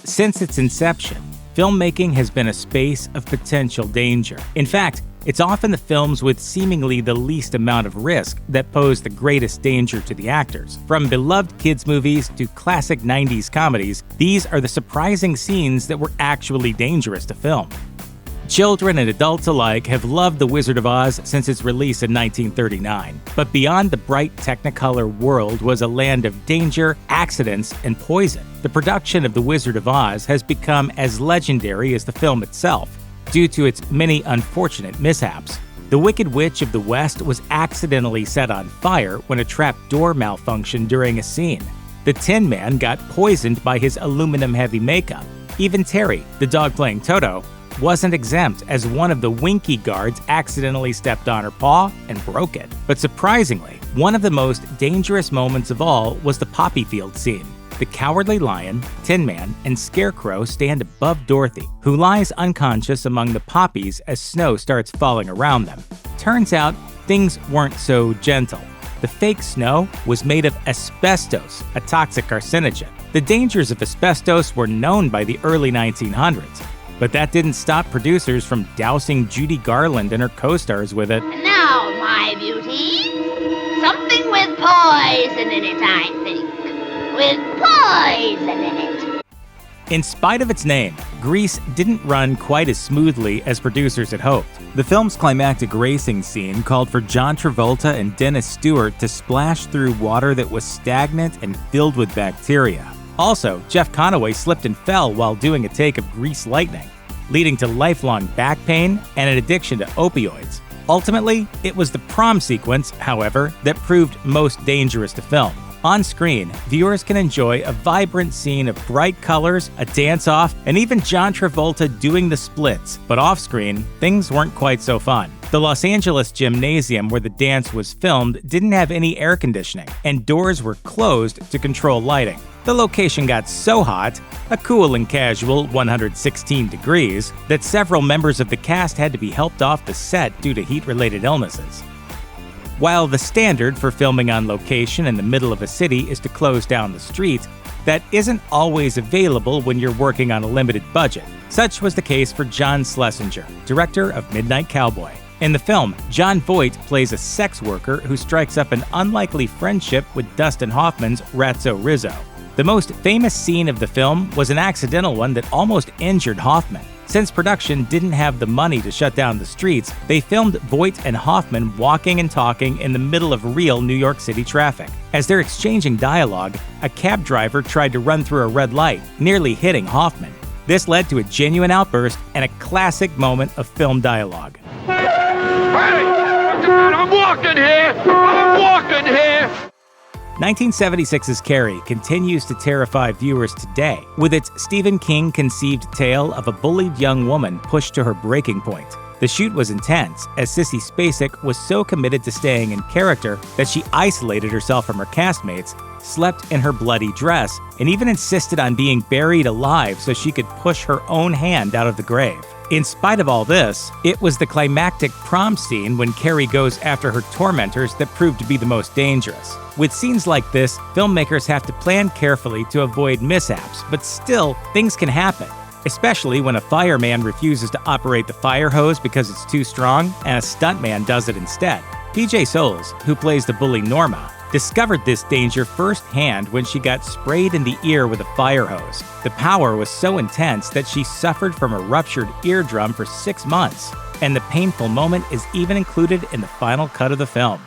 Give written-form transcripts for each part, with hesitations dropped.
since its inception, filmmaking has been a space of potential danger. In fact, it's often the films with seemingly the least amount of risk that pose the greatest danger to the actors. From beloved kids' movies to classic 90s comedies, these are the surprising scenes that were actually dangerous to film. Children and adults alike have loved The Wizard of Oz since its release in 1939. But beyond the bright Technicolor world was a land of danger, accidents, and poison. The production of The Wizard of Oz has become as legendary as the film itself, due to its many unfortunate mishaps. The Wicked Witch of the West was accidentally set on fire when a trap door malfunctioned during a scene. The Tin Man got poisoned by his aluminum-heavy makeup. Even Terry, the dog playing Toto, wasn't exempt, as one of the Winky guards accidentally stepped on her paw and broke it. But surprisingly, one of the most dangerous moments of all was the poppy field scene. The Cowardly Lion, Tin Man, and Scarecrow stand above Dorothy, who lies unconscious among the poppies as snow starts falling around them. Turns out, things weren't so gentle. The fake snow was made of asbestos, a toxic carcinogen. The dangers of asbestos were known by the early 1900s, but that didn't stop producers from dousing Judy Garland and her co-stars with it. Now, my beauty, something with poison in it, I think. With poison in it. In spite of its name, Grease didn't run quite as smoothly as producers had hoped. The film's climactic racing scene called for John Travolta and Dennis Stewart to splash through water that was stagnant and filled with bacteria. Also, Jeff Conaway slipped and fell while doing a take of Grease Lightning, leading to lifelong back pain and an addiction to opioids. Ultimately, it was the prom sequence, however, that proved most dangerous to film. On screen, viewers can enjoy a vibrant scene of bright colors, a dance-off, and even John Travolta doing the splits. But off-screen, things weren't quite so fun. The Los Angeles gymnasium where the dance was filmed didn't have any air conditioning, and doors were closed to control lighting. The location got so hot, a cool and casual 116 degrees, that several members of the cast had to be helped off the set due to heat-related illnesses. While the standard for filming on location in the middle of a city is to close down the streets, that isn't always available when you're working on a limited budget. Such was the case for John Schlesinger, director of Midnight Cowboy. In the film, John Voight plays a sex worker who strikes up an unlikely friendship with Dustin Hoffman's Ratso Rizzo. The most famous scene of the film was an accidental one that almost injured Hoffman. Since production didn't have the money to shut down the streets, they filmed Voight and Hoffman walking and talking in the middle of real New York City traffic. As they're exchanging dialogue, a cab driver tried to run through a red light, nearly hitting Hoffman. This led to a genuine outburst and a classic moment of film dialogue. Hey! I'm walking here! I'm walking here! 1976's Carrie continues to terrify viewers today, with its Stephen King-conceived tale of a bullied young woman pushed to her breaking point. The shoot was intense, as Sissy Spacek was so committed to staying in character that she isolated herself from her castmates, slept in her bloody dress, and even insisted on being buried alive so she could push her own hand out of the grave. In spite of all this, it was the climactic prom scene when Carrie goes after her tormentors that proved to be the most dangerous. With scenes like this, filmmakers have to plan carefully to avoid mishaps, but still, things can happen, especially when a fireman refuses to operate the fire hose because it's too strong and a stuntman does it instead. PJ Soles, who plays the bully Norma, discovered this danger firsthand when she got sprayed in the ear with a fire hose. The power was so intense that she suffered from a ruptured eardrum for 6 months, and the painful moment is even included in the final cut of the film.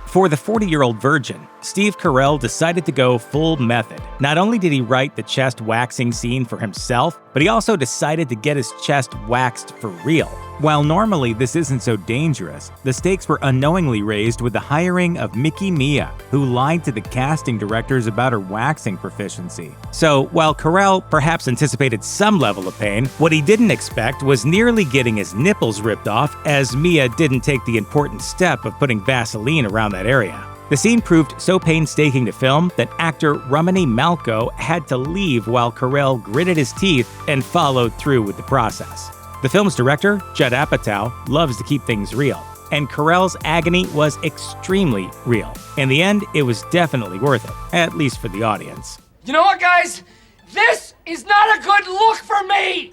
For The 40-Year-Old Virgin, Steve Carell decided to go full method. Not only did he write the chest waxing scene for himself, but he also decided to get his chest waxed for real. While normally this isn't so dangerous, the stakes were unknowingly raised with the hiring of Mickey Mia, who lied to the casting directors about her waxing proficiency. So, while Carell perhaps anticipated some level of pain, what he didn't expect was nearly getting his nipples ripped off, as Mia didn't take the important step of putting Vaseline around that area. The scene proved so painstaking to film that actor Romany Malco had to leave while Carell gritted his teeth and followed through with the process. The film's director, Judd Apatow, loves to keep things real, and Carell's agony was extremely real. In the end, it was definitely worth it, at least for the audience. You know what, guys? This is not a good look for me!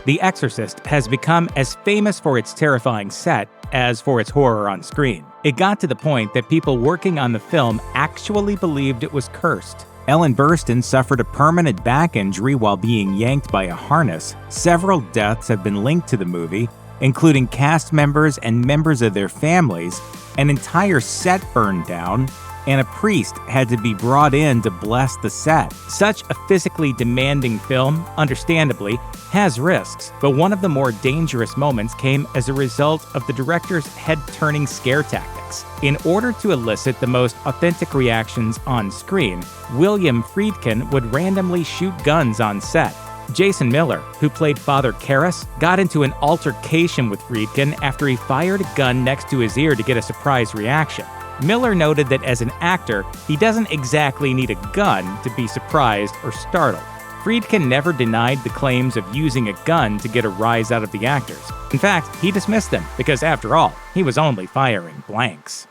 The Exorcist has become as famous for its terrifying set as for its horror on screen. It got to the point that people working on the film actually believed it was cursed. Ellen Burstyn suffered a permanent back injury while being yanked by a harness. Several deaths have been linked to the movie, including cast members and members of their families. An entire set burned down, and a priest had to be brought in to bless the set. Such a physically demanding film, understandably, has risks, but one of the more dangerous moments came as a result of the director's head-turning scare tactics. In order to elicit the most authentic reactions on screen, William Friedkin would randomly shoot guns on set. Jason Miller, who played Father Karras, got into an altercation with Friedkin after he fired a gun next to his ear to get a surprise reaction. Miller noted that as an actor, he doesn't exactly need a gun to be surprised or startled. Friedkin never denied the claims of using a gun to get a rise out of the actors. In fact, he dismissed them because, after all, he was only firing blanks.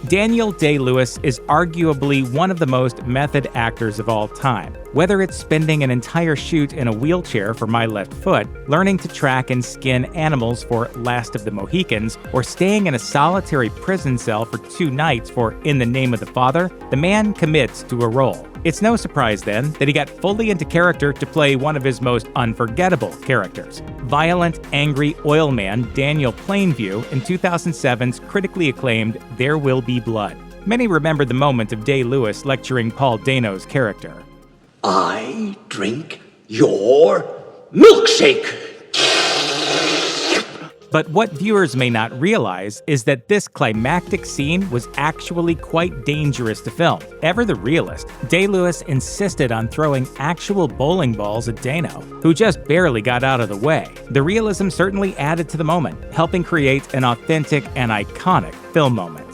Daniel Day-Lewis is arguably one of the most method actors of all time. Whether it's spending an entire shoot in a wheelchair for My Left Foot, learning to track and skin animals for Last of the Mohicans, or staying in a solitary prison cell for 2 nights for In the Name of the Father, the man commits to a role. It's no surprise, then, that he got fully into character to play one of his most unforgettable characters. Violent, angry oil man Daniel Plainview in 2007's critically acclaimed There Will Be Blood. Many remember the moment of Day-Lewis lecturing Paul Dano's character. I drink your milkshake. But what viewers may not realize is that this climactic scene was actually quite dangerous to film. Ever the realist, Day-Lewis insisted on throwing actual bowling balls at Dano, who just barely got out of the way. The realism certainly added to the moment, helping create an authentic and iconic film moment.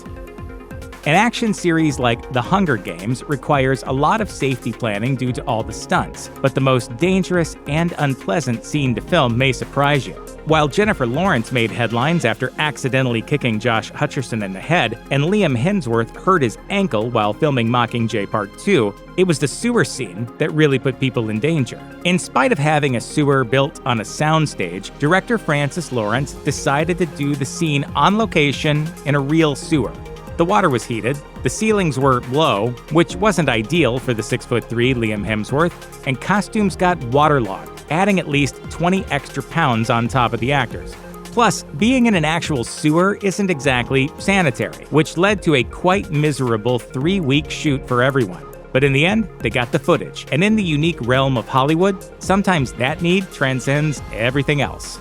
An action series like The Hunger Games requires a lot of safety planning due to all the stunts, but the most dangerous and unpleasant scene to film may surprise you. While Jennifer Lawrence made headlines after accidentally kicking Josh Hutcherson in the head, and Liam Hemsworth hurt his ankle while filming Mockingjay Part 2, it was the sewer scene that really put people in danger. In spite of having a sewer built on a soundstage, director Francis Lawrence decided to do the scene on location in a real sewer. The water was heated, the ceilings were low, which wasn't ideal for the 6'3" Liam Hemsworth, and costumes got waterlogged, adding at least 20 extra pounds on top of the actors. Plus, being in an actual sewer isn't exactly sanitary, which led to a quite miserable 3-week shoot for everyone. But in the end, they got the footage, and in the unique realm of Hollywood, sometimes that need transcends everything else.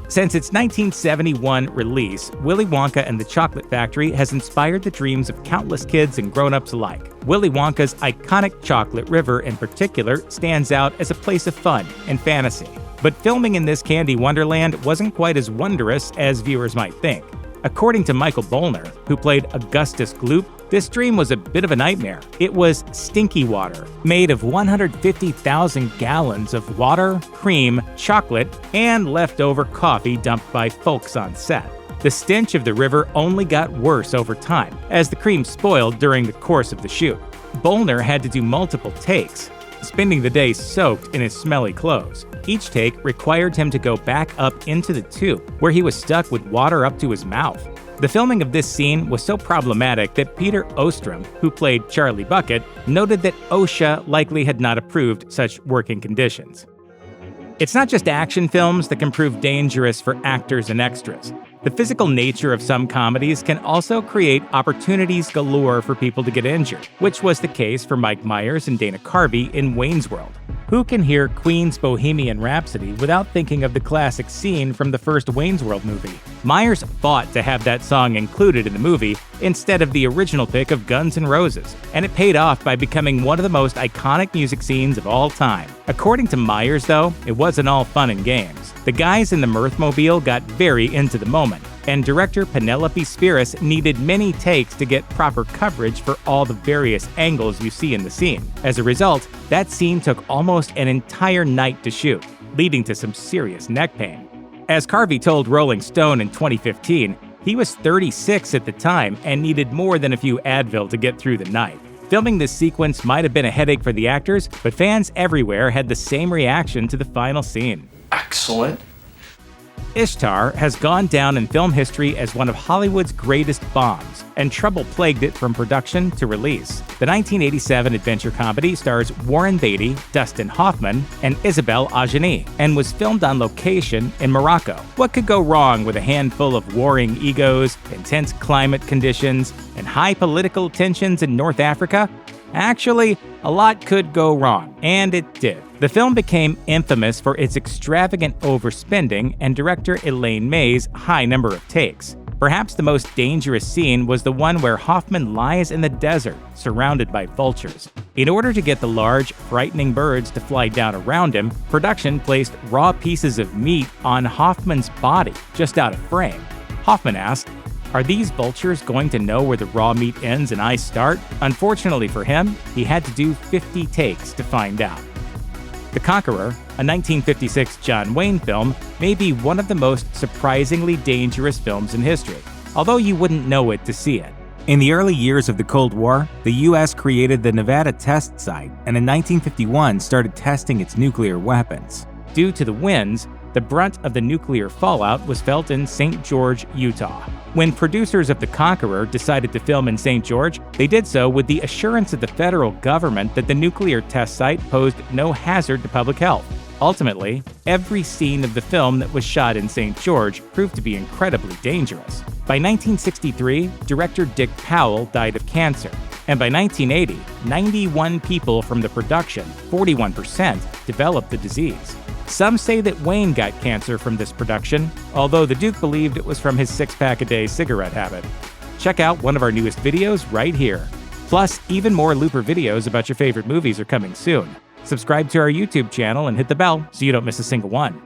Since its 1971 release, Willy Wonka and the Chocolate Factory has inspired the dreams of countless kids and grown-ups alike. Willy Wonka's iconic chocolate river in particular stands out as a place of fun and fantasy. But filming in this candy wonderland wasn't quite as wondrous as viewers might think. According to Michael Bollner, who played Augustus Gloop, this dream was a bit of a nightmare. It was stinky water, made of 150,000 gallons of water, cream, chocolate, and leftover coffee dumped by folks on set. The stench of the river only got worse over time, as the cream spoiled during the course of the shoot. Bollner had to do multiple takes, spending the day soaked in his smelly clothes. Each take required him to go back up into the tube, where he was stuck with water up to his mouth. The filming of this scene was so problematic that Peter Ostrom, who played Charlie Bucket, noted that OSHA likely had not approved such working conditions. It's not just action films that can prove dangerous for actors and extras. The physical nature of some comedies can also create opportunities galore for people to get injured, which was the case for Mike Myers and Dana Carvey in Wayne's World. Who can hear Queen's Bohemian Rhapsody without thinking of the classic scene from the first Wayne's World movie? Myers fought to have that song included in the movie instead of the original pick of Guns N' Roses, and it paid off by becoming one of the most iconic music scenes of all time. According to Myers, though, it wasn't all fun and games. The guys in the Mirthmobile got very into the moment, and director Penelope Spheris needed many takes to get proper coverage for all the various angles you see in the scene. As a result, that scene took almost an entire night to shoot, leading to some serious neck pain. As Carvey told Rolling Stone in 2015, he was 36 at the time and needed more than a few Advil to get through the night. Filming this sequence might have been a headache for the actors, but fans everywhere had the same reaction to the final scene. Excellent. Ishtar has gone down in film history as one of Hollywood's greatest bombs, and trouble plagued it from production to release. The 1987 adventure comedy stars Warren Beatty, Dustin Hoffman, and Isabelle Adjani, and was filmed on location in Morocco. What could go wrong with a handful of warring egos, intense climate conditions, and high political tensions in North Africa? Actually, a lot could go wrong, and it did. The film became infamous for its extravagant overspending and director Elaine May's high number of takes. Perhaps the most dangerous scene was the one where Hoffman lies in the desert, surrounded by vultures. In order to get the large, frightening birds to fly down around him, production placed raw pieces of meat on Hoffman's body, just out of frame. Hoffman asked, "Are these vultures going to know where the raw meat ends and I start?" Unfortunately for him, he had to do 50 takes to find out. The Conqueror, a 1956 John Wayne film, may be one of the most surprisingly dangerous films in history, although you wouldn't know it to see it. In the early years of the Cold War, the US created the Nevada test site and in 1951 started testing its nuclear weapons. Due to the winds, the brunt of the nuclear fallout was felt in St. George, Utah. When producers of The Conqueror decided to film in St. George, they did so with the assurance of the federal government that the nuclear test site posed no hazard to public health. Ultimately, every scene of the film that was shot in St. George proved to be incredibly dangerous. By 1963, director Dick Powell died of cancer, and by 1980, 91 people from the production, 41%, developed the disease. Some say that Wayne got cancer from this production, although the Duke believed it was from his 6-pack-a-day cigarette habit. Check out one of our newest videos right here. Plus, even more Looper videos about your favorite movies are coming soon. Subscribe to our YouTube channel and hit the bell so you don't miss a single one.